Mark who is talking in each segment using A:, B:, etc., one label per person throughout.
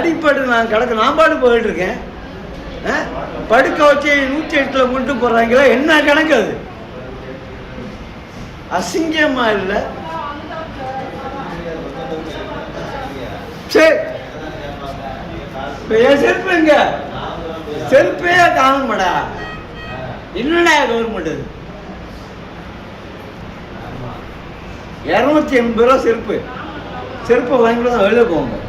A: அடிப்படு நான் கிடக்கு நான் பாடு போயிட்டு இருக்கேன். படுக்க வச்சு 108 கொண்டு போடுறாங்களா? என்ன கணக்கு அது? அசிங்கமா இல்லை? சரி, என் செருப்பு எங்க? செருப்பே காணுமாடா. என்னடா கவர்மெண்ட்? 280 ரூபா செருப்பை வாங்கிட்டு தான் வெளியே போங்க.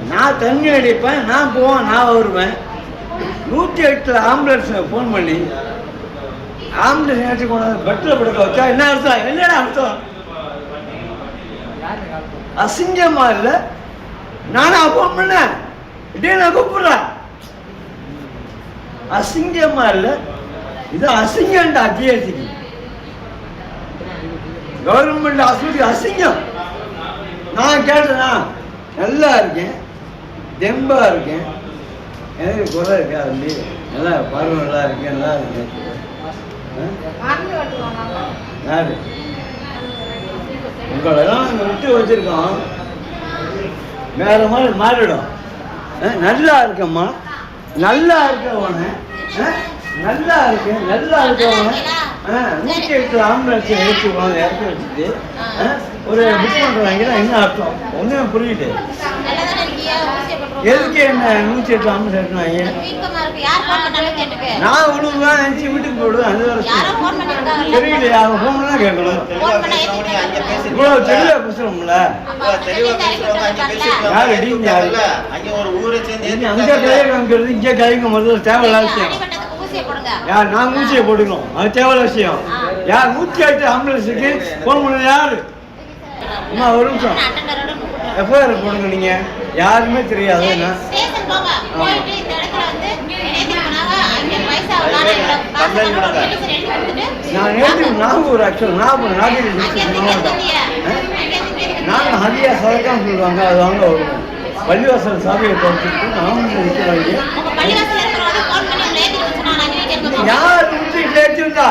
A: நான் தண்ணி அடிப்பேன், நான் போவேன், நான் வருவேன். 108 ஆம்புலன்ஸ் ஃபோன் பண்ணி ஆம்புலன்ஸ் ஏற்றி கொண்டாந்து பெட்டில் படுக்க வச்சா என்ன அர்த்தம்? என்னடா அர்த்தம்? அசிங்கமா இல்லை? நானா ஃபோன் பண்ணேன், இதே நான் கூப்பிடுறேன். அசிங்கமா இல்லை? இது அசிங்கம்டா. ஜிஎஸ்டிக்கு கவர்மெண்ட் ஹாஸ்பிட்டல் அசிங்கம். நான் கேட்டேனா, நல்லா இருக்கேன், தெம்பா இருக்கேன், எனக்கு குறை இருக்கா? தம்பி நல்லா பருவம் நல்லா இருக்கேன், நல்லா இருக்கேன். யாரு உங்களெல்லாம் நாங்கள் விட்டு வச்சிருக்கோம், வேற மாதிரி மாறிடும். நல்லா இருக்கம்மா, நல்லா இருக்கவன, நல்லா இருக்கேன், நல்லா இருக்கவன 108 ஆம்புலன்ஸ் இறக்கி வச்சுட்டு ஒரு புக் பண்ணுறாங்கன்னா என்ன அர்த்தம்? ஒன்றுமே புரியுது. எதுக்கு என்ன 108 ஆம்புலன்ஸ் எடுத்துனாங்க? நான் விழுவேன், நினச்சி வீட்டுக்கு போடுவேன். அது வேறு தெரியலையா? அவங்க ஃபோன் தான் கேட்கணும். இவ்வளோ தெளிவாக பேசுகிறோம்ல. யார் அடிங்க? அங்கே கலைங்க வாங்கிறது, இங்கே கலைங்க முதல்ல தேவையில்லாத விஷயம். யார்? நான் ஊசியை போட்டுக்கணும், அது தேவையில்ல விஷயம். யார் 108 ஆம்புலன்ஸுக்கு ஃபோன் பண்ணது? யாரு? அம்மா ஒரு நிமிஷம், எஃப்ஐஆர் போடுங்க. நீங்கள் யாருமே தெரியாது. நான் நேற்று நாகூர் ஆக்சுவல் நாகூர் மாவட்டம். நாங்கள் ஹதியா சதக்கான்னு சொல்லுவாங்க, அது வாங்க வருவோம். பள்ளிவாசல் சாமியை தொடச்சிட்டு நாம இருக்கிறாங்க. யார் 108 ஏற்றிருந்தா?